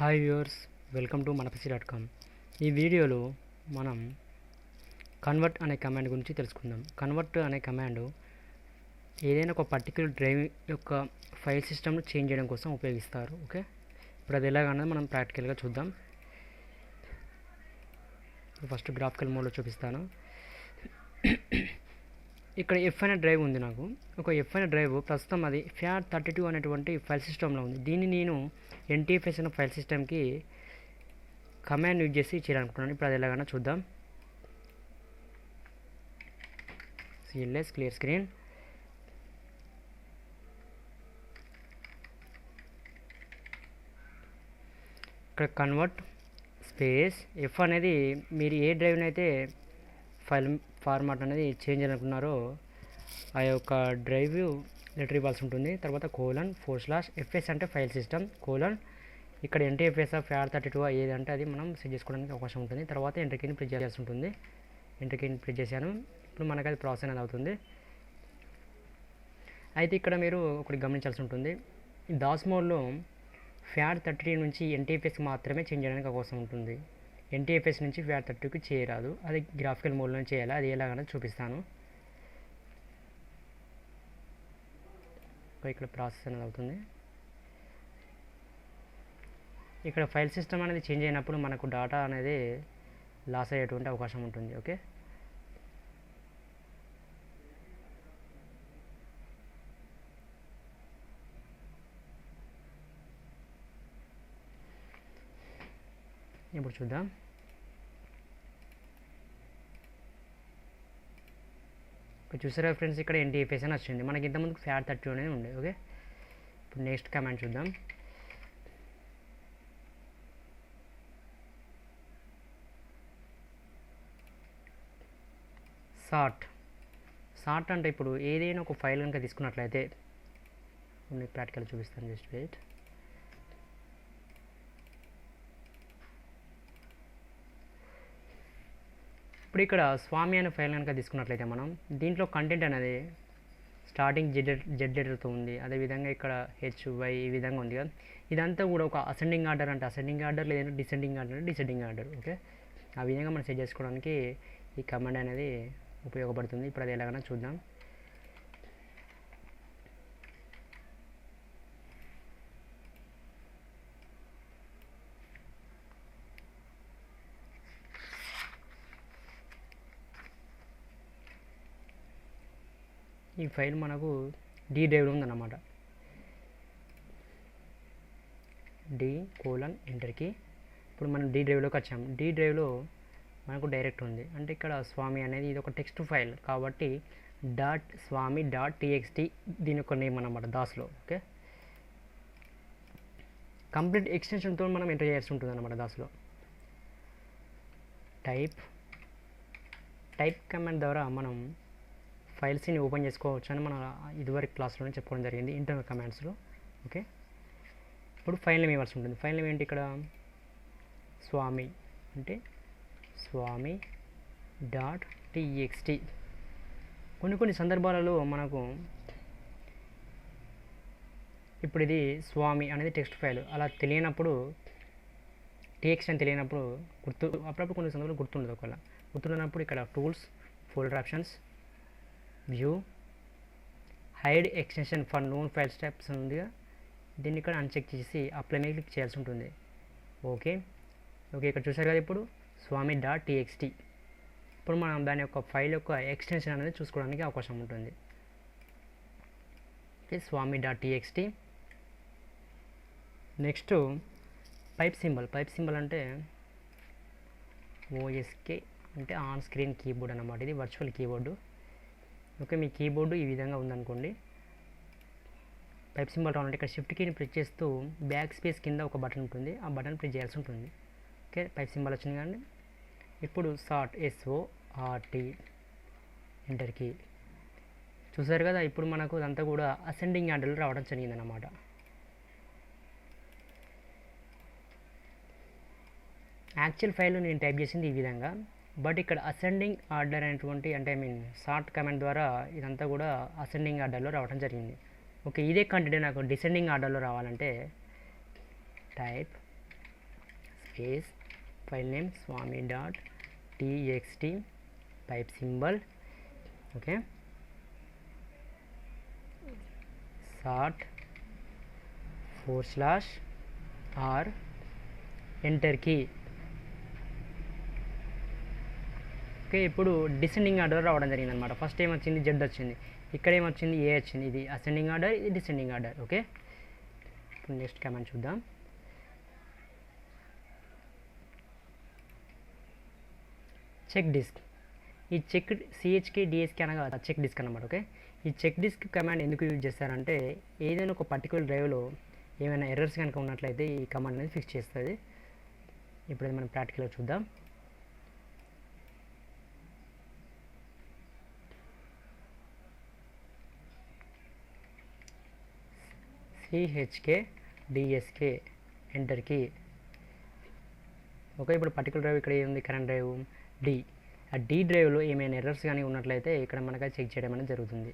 Hi viewers, welcome to మనపసి.com. ఈ వీడియోలో మనం కన్వర్ట్ అనే కమాండ్ గురించి తెలుసుకుందాం. కన్వర్ట్ అనే కమాండ్ ఏదైనా ఒక పర్టిక్యులర్ డ్రైవ్ యొక్క ఫైల్ సిస్టమ్ను చేంజ్ చేయడం కోసం ఉపయోగిస్తారు. ఓకే, ఇప్పుడు అది ఎలాగన్నది మనం ప్రాక్టికల్గా చూద్దాం. ఫస్ట్ గ్రాఫికల్ మోడ్లో చూపిస్తాను. ఇక్కడ ఎఫ్ అనే డ్రైవ్ ఉంది. నాకు ఒక ఎఫ్ అనే డ్రైవ్ ప్రస్తుతం అది FAT32 అనేటువంటి ఫైల్ సిస్టంలో ఉంది. దీన్ని నేను NTFS అనే ఫైల్ సిస్టమ్కి కమాండ్ యూజ్ చేసి చేయాలనుకుంటున్నాను. ఇప్పుడు అది ఎలాగైనా చూద్దాం. CLS clear screen. ఇక్కడ కన్వర్ట్ స్పేస్ ఎఫ్ అనేది మీరు ఏ డ్రైవ్ని అయితే ఫైల్ ఫార్మాట్ అనేది చేంజ్ చేయాలనుకున్నారో ఆ యొక్క డ్రైవ్ లెటర్ ఇవ్వాల్సి ఉంటుంది. తర్వాత :/FS అంటే ఫైల్ సిస్టమ్ ఇక్కడ NTFS FAT32 ఏదంటే అది మనం సెట్ చేసుకోవడానికి అవకాశం ఉంటుంది. తర్వాత ఎంటర్ కీని ప్రెస్ చేయాల్సి ఉంటుంది. ఎంటర్ కీని ప్రెస్ చేశాను. ఇప్పుడు మనకు అది ప్రాసెస్ అనేది అవుతుంది. అయితే ఇక్కడ మీరు ఒకటి గమనించాల్సి ఉంటుంది. దాస్ మోడ్లో FAT32 నుంచి NTFS మాత్రమే చేంజ్ చేయడానికి అవకాశం ఉంటుంది. NTFS నుంచి FAT32కి చేయరాదు. అది గ్రాఫికల్ మోడ్లో చేయాలి. అది ఎలాగైనా చూపిస్తాను. ఇక్కడ ప్రాసెస్ అనేది అవుతుంది. ఇక్కడ ఫైల్ సిస్టమ్ అనేది చేంజ్ అయినప్పుడు మనకు డేటా అనేది లాస్ అయ్యేటువంటి అవకాశం ఉంటుంది. ఓకే, ఇప్పుడు చూద్దాం. ఇప్పుడు చూసారా ఫ్రెండ్స్, ఇక్కడ NTFS అని వచ్చింది. మనకి ఇంతకుముందు FAT32 అనేది ఉండే. ఓకే, ఇప్పుడు నెక్స్ట్ కమాండ్ చూద్దాం. సార్ట్ అంటే ఇప్పుడు ఏదైనా ఒక ఫైల్ కనుక తీసుకున్నట్లయితే మీకు ప్రాక్టికల్ చూపిస్తాను. Just wait. ఇప్పుడు ఇక్కడ స్వామి అనే ఫైల్ కనుక తీసుకున్నట్లయితే మనం దీంట్లో కంటెంట్ అనేది స్టార్టింగ్ జెడ్ లెటర్తో ఉంది. అదేవిధంగా ఇక్కడ HY ఈ విధంగా ఉంది కదా. ఇదంతా కూడా ఒక అసెండింగ్ ఆర్డర్ అంటే అసెండింగ్ ఆర్డర్, లేదంటే డిసెండింగ్ ఆర్డర్ అంటే డిసెండింగ్ ఆర్డర్. ఓకే, ఆ విధంగా మనం సెట్ చేసుకోవడానికి ఈ కమాండ్ అనేది ఉపయోగపడుతుంది. ఇప్పుడు అది ఎలాగైనా చూద్దాం. ఈ ఫైల్ మనకు D డ్రైవ్లో ఉందన్నమాట. D:/ఎంటర్కి ఇప్పుడు మనం D డ్రైవ్లోకి వచ్చాము. D డ్రైవ్లో మనకు డైరెక్ట్ ఉంది. అంటే ఇక్కడ స్వామి అనేది ఇది ఒక టెక్స్ట్ ఫైల్ కాబట్టి .swami.txt దీని యొక్క నేమ్ అన్నమాట దాస్లో. ఓకే, కంప్లీట్ ఎక్స్టెన్షన్తో మనం ఎంటర్ చేయాల్సి ఉంటుంది అన్నమాట దాస్లో. టైప్ కమాండ్ ద్వారా మనం ఫైల్స్ని ఓపెన్ చేసుకోవచ్చు అని మన ఇదివరకు క్లాస్లోనే చెప్పుకోవడం జరిగింది ఇంటర్నల్ కమాండ్స్లో. ఓకే, ఇప్పుడు ఫైల్ నేమ్ ఇవ్వాల్సి ఉంటుంది. ఫైల్ నేమ్ ఏంటి? ఇక్కడ స్వామి అంటే swami.txt. కొన్ని సందర్భాలలో మనకు ఇప్పుడు ఇది స్వామి అనేది టెక్స్ట్ ఫైల్ అలా తెలియనప్పుడు, TXT అని తెలియనప్పుడు అప్పుడప్పుడు కొన్ని సందర్భాలు గుర్తుండదు. ఒకవేళ గుర్తుండనప్పుడు ఇక్కడ tools, folder options, view, hide extension for known file steps ఉందిగా, దీన్ని ఇక్కడ అన్చెక్ చేసి అప్లై మీద క్లిక్ చేయాల్సి ఉంటుంది. ఓకే, ఇక్కడ చూసారు కదా. ఇప్పుడు swami.txt. ఇప్పుడు మనం దాని యొక్క ఫైల్ యొక్క ఎక్స్టెన్షన్ అనేది చూసుకోవడానికి అవకాశం ఉంటుంది. Okay, swami.txt. Next pipe symbol అంటే OSK అంటే ఆన్ స్క్రీన్ కీబోర్డ్ అన్నమాట. ఇది వర్చువల్ కీబోర్డు. ఓకే, మీ కీబోర్డు ఈ విధంగా ఉందనుకోండి. పైప్ సింబల్ రావాలంటే ఇక్కడ షిఫ్ట్ కీని ప్రెస్ చేస్తూ బ్యాక్ స్పేస్ కింద ఒక బటన్ ఉంటుంది. ఆ బటన్ ప్రెస్ చేయాల్సి ఉంటుంది. ఓకే, పైప్ సింబల్ వచ్చింది కానీ ఇప్పుడు SORT ఎంటర్కి చూసారు కదా. ఇప్పుడు మనకు అదంతా కూడా అసెండింగ్ ఆర్డర్లో రావడం జరిగిందన్నమాట. యాక్చువల్ ఫైల్ నేను టైప్ చేసింది ఈ విధంగా, బట్ ఇక్కడ అసెండింగ్ ఆర్డర్ అనేటువంటి అంటే సార్ట్ కమాండ్ ద్వారా ఇదంతా కూడా అసెండింగ్ ఆర్డర్లో రావడం జరిగింది. ఓకే, ఇదే కంటెంట్ నాకు డిసెండింగ్ ఆర్డర్లో రావాలంటే type space file name swami dot txt type symbol okay sort /r enter key okay. ఇప్పుడు డిసెండింగ్ ఆర్డర్ రావడం జరిగింది అనమాట. ఫస్ట్ ఏమొచ్చింది జెడ్ వచ్చింది, ఇక్కడ ఏమొచ్చింది ఏ వచ్చింది. ఇది అసెండింగ్ ఆర్డర్, ఇది డిసెండింగ్ ఆర్డర్. ఓకే, ఇప్పుడు నెక్స్ట్ కమాండ్ చూద్దాం. Check disk. ఈ చెక్ సిహెచ్కి డిఎస్కి అనగా చెక్ డిస్క్ అనమాట. ఓకే, ఈ చెక్ డిస్క్ కమాండ్ ఎందుకు యూజ్ చేస్తారంటే ఏదైనా ఒక పర్టికులర్ డ్రైవ్లో ఏమైనా ఎర్రర్స్ కనుక ఉన్నట్లయితే ఈ కమాండ్ అనేది ఫిక్స్ చేస్తుంది. ఇప్పుడు మనం ప్రాక్టికల్గా చూద్దాం. సిహెచ్కే డిఎస్కే ఎంటర్ కీ. ఓకే, ఇప్పుడు పర్టికులర్ డ్రైవ్ ఇక్కడ ఏముంది, కరెంట్ డ్రైవ్ డి. ఆ డి డ్రైవ్లో ఏమైనా ఎర్రర్స్ కానీ ఉన్నట్లయితే ఇక్కడ మనకు చెక్ చేయడం అనేది జరుగుతుంది.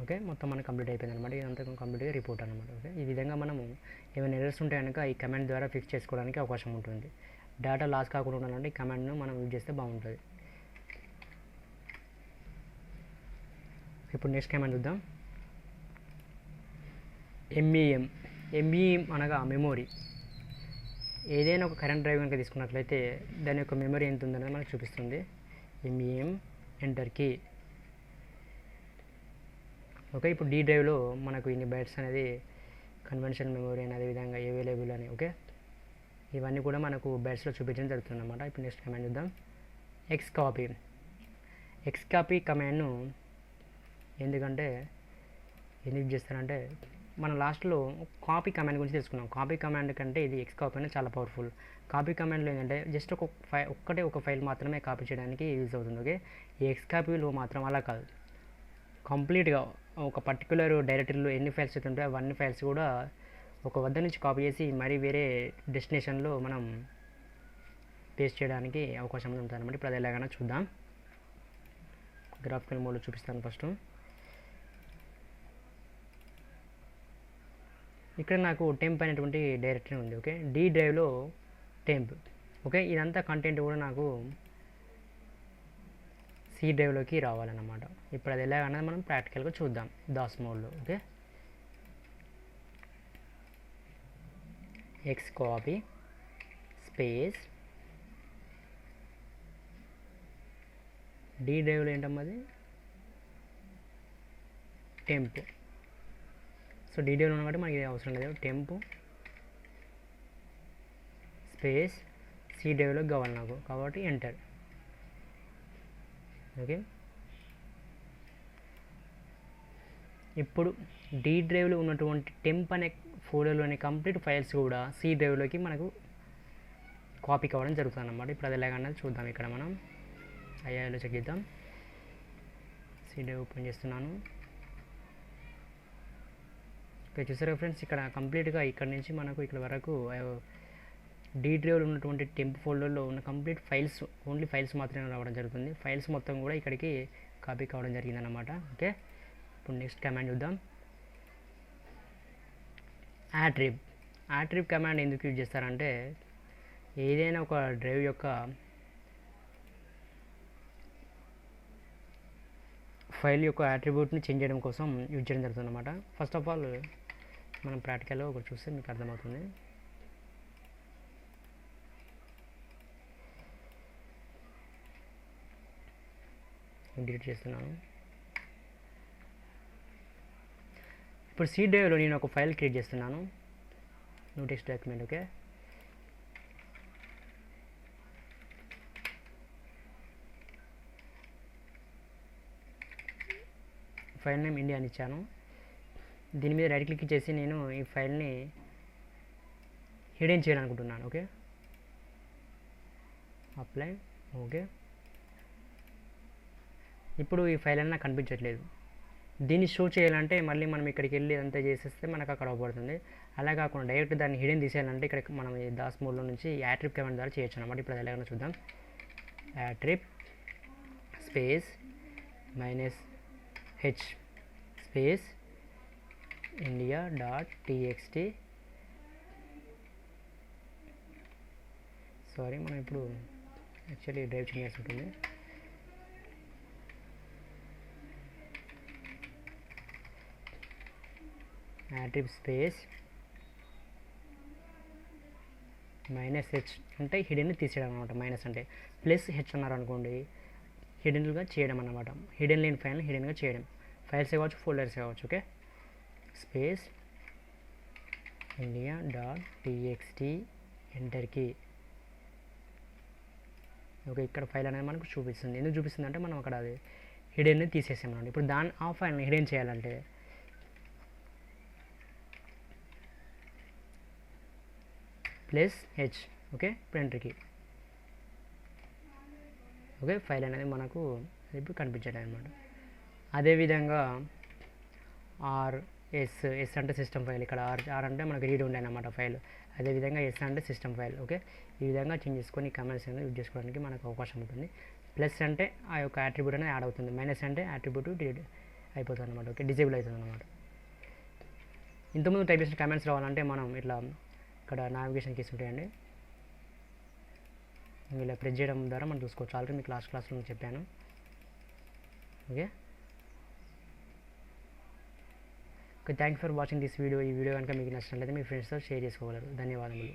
ఓకే, మొత్తం మనకు కంప్లీట్ అయిపోయింది అనమాట. ఇదంతా కంప్లీట్గా రిపోర్ట్ అనమాట. ఓకే, ఈ విధంగా మనము ఏమైనా ఎర్రర్స్ ఉంటే కనుక ఈ కమాండ్ ద్వారా ఫిక్స్ చేసుకోవడానికి అవకాశం ఉంటుంది. డేటా లాస్ కాకుండా ఉండాలంటే ఈ కమాండ్ను మనం యూజ్ చేస్తే బాగుంటుంది. ఇప్పుడు నెక్స్ట్ కమాండ్ చూద్దాం. ఎంఈఎం అనగా మెమొరీ. ఏదైనా ఒక కరెంట్ డ్రైవ్ కనుక తీసుకున్నట్లయితే దాని యొక్క మెమరీ ఎంత ఉందనేది మనకు చూపిస్తుంది. MEM enter key. ఓకే, ఇప్పుడు డి డ్రైవ్లో మనకు ఇన్ని బైట్స్ అనేది కన్వెన్షనల్ మెమరీ అని, అదేవిధంగా అవైలబుల్ అని. ఓకే, ఇవన్నీ కూడా మనకు బైట్స్లో చూపించడం జరుగుతుంది అన్నమాట. ఇప్పుడు నెక్స్ట్ కమాండ్ చూద్దాం. ఎక్స్కాపీ కమాండ్ను ఎందుకు యూజ్ చేస్తారంటే మనం లాస్ట్లో కాపీ కమాండ్ గురించి తెలుసుకున్నాం. కాపీ కమాండ్ కంటే ఇది ఎక్స్కాపీ అనేది చాలా పవర్ఫుల్. కాపీ కమాండ్లో ఏంటంటే జస్ట్ ఒక ఫైల్ మాత్రమే కాపీ చేయడానికి యూజ్ అవుతుంది. ఓకే, ఈ ఎక్స్కాపీలో మాత్రం అలా కాదు, కంప్లీట్గా ఒక పర్టికులర్ డైరెక్టరీలో ఎన్ని ఫైల్స్ అయితే ఉంటాయో అవన్నీ ఫైల్స్ కూడా ఒక వద్ద నుంచి కాపీ చేసి మరీ వేరే డెస్టినేషన్లో మనం పేస్ట్ చేయడానికి అవకాశం ఉంటుంది అన్నమాట. ఇప్పుడు అది ఎలాగైనా చూద్దాం. గ్రాఫికల్ మోడ్లో చూపిస్తాను ఫస్ట్. ఇక్కడ నాకు టెంప్ అనేటువంటి డైరెక్టరీ ఉంది. ఓకే, డి డ్రైవ్లో టెంప్. ఓకే, ఇదంతా కంటెంట్ కూడా నాకు సి డ్రైవ్లోకి రావాలన్నమాట. ఇప్పుడు అది ఎలాగన్నది మనం ప్రాక్టికల్గా చూద్దాం దాస్ మోడ్లో. ఓకే, ఎక్స్కాపీ స్పేస్ డి డ్రైవ్లో ఏంటమ్మా అది టెంప్. సో డి డ్రైవ్లో ఉన్న కాబట్టి మనకి అవసరం లేదు. టెంప్ స్పేస్ సి డ్రైవ్లోకి కావాలి నాకు, కాబట్టి ఎంటర్. ఓకే, ఇప్పుడు డి డ్రైవ్లో ఉన్నటువంటి టెంప్ అనే ఫోల్డర్లోని కంప్లీట్ ఫైల్స్ కూడా సి డ్రైవ్లోకి మనకు కాపీ కావడం జరుగుతుంది అన్నమాట. ఇప్పుడు అది ఎలాగన్నది చూద్దాం. ఇక్కడ మనం ఐఐలో చెక్ చేద్దాం. సి డ్రైవ్ ఓపెన్ చేస్తున్నాను. ఓకే, చూసారా ఫ్రెండ్స్, ఇక్కడ కంప్లీట్గా ఇక్కడ నుంచి మనకు ఇక్కడ వరకు డి డ్రైవ్లో ఉన్నటువంటి టెంప్ ఫోల్డర్లో ఉన్న కంప్లీట్ ఫైల్స్, ఓన్లీ ఫైల్స్ మాత్రమే రావడం జరుగుతుంది. ఫైల్స్ మొత్తం కూడా ఇక్కడికి కాపీ కావడం జరిగిందన్నమాట. ఓకే, ఇప్పుడు నెక్స్ట్ కమాండ్ చూద్దాం. యాట్రిబ్ కమాండ్ ఎందుకు యూజ్ చేస్తారంటే ఏదైనా ఒక డ్రైవ్ యొక్క ఫైల్ యొక్క యాట్రిబ్యూట్ని చేంజ్ చేయడం కోసం యూజ్ చేయడం జరుగుతుంది అన్నమాట. ఫస్ట్ ఆఫ్ ఆల్ మనం ప్రాక్టికల్గా ఒకటి చూస్తే మీకు అర్థమవుతుంది. డిలీట్ చేస్తున్నాను. ఇప్పుడు సి డ్రైవ్లో నేను ఒక ఫైల్ క్రియేట్ చేస్తున్నాను, new text document. Okay, file name India అని ఇచ్చాను. దీని మీద రైట్ క్లిక్ చేసి నేను ఈ ఫైల్ని హిడెన్ చేయాలనుకుంటున్నాను. Okay, apply. ఓకే, ఇప్పుడు ఈ ఫైల్ అనేది నాకు కనిపించట్లేదు. దీన్ని షో చేయాలంటే మళ్ళీ మనం ఇక్కడికి వెళ్ళి అంతా చేసేస్తే మనకు అక్కడ అవపడుతుంది. అలా కాకుండా డైరెక్ట్ దాన్ని హిడెన్ తీసేయాలంటే ఇక్కడ మనం ఈ దాస్ మోడ్లో నుంచి యాట్రిబ్ కమాండ్ ద్వారా చేయొచ్చు అన్నమాట. ఇప్పుడు అది ఎలాగైనా చూద్దాం. Attrib space H space India dot TXT. Sorry, మనం ఇప్పుడు యాక్చువల్లీ డ్రైవ్ చేయాల్సి ఉంటుంది. యాట్రిబ్యూట్ స్పేస్ మైనస్ హెచ్ అంటే హిడెన్ తీసేయడం అనమాట. మైనస్ అంటే ప్లస్ హెచ్ అన్నారు అనుకోండి, హిడెన్గా చేయడం అన్నమాట. హిడెన్ లేని ఫైల్ని హిడెన్గా చేయడం. ఫైల్స్ కావచ్చు, ఫోల్డర్స్ కావచ్చు. Okay, space India dot TXT, ఎంటర్కి. ఓకే, ఇక్కడ ఫైల్ అనేది మనకు చూపిస్తుంది. ఎందుకు చూపిస్తుంది అంటే మనం అక్కడ అది హిడెన్ని తీసేసామన్నమాట. ఇప్పుడు ఆ ఫైల్ని హిడెన్ చేయాలంటే ప్లస్ హెచ్. ఓకే, ఇప్పుడు ఎంటర్కి. ఓకే, ఫైల్ అనేది మనకు ఇప్పుడు కనిపించలేదు అనమాట. అదేవిధంగా ఎస్ అంటే సిస్టమ్ ఫైల్. ఇక్కడ ఆర్ అంటే మనకు రీడ్ ఉండే అనమాట ఫైల్. అదేవిధంగా ఎస్ అంటే సిస్టమ్ ఫైల్. ఓకే, ఈ విధంగా చేంజ్ చేసుకొని కమెంట్స్ అనేది యూజ్ చేసుకోవడానికి మనకు అవకాశం ఉంటుంది. ప్లస్ అంటే ఆ యొక్క యాట్రిబ్యూట్ అనేది యాడ్ అవుతుంది. మైనస్ అంటే యాట్రిబ్యూట్ డిలీట్ అయిపోతుంది అనమాట. ఓకే, డిజేబుల్ అవుతుంది అనమాట. ఇంతకుముందు టైప్ చేసిన కమెంట్స్ రావాలంటే మనం ఇట్లా ఇక్కడ నావిగేషన్ కీస్ ఉంటాయండి, ఇలా ప్రెస్ చేయడం ద్వారా మనం చూసుకోవచ్చు. ఆల్రెడీ మీకు లాస్ట్ క్లాస్లో చెప్పాను. Okay, thank you for watching this video. ఈ వీడియో కనుక మీకు నచ్చినట్లయితే మీ ఫ్రెండ్స్తో షేర్ చేసుకోగలరు. ధన్యవాదములు.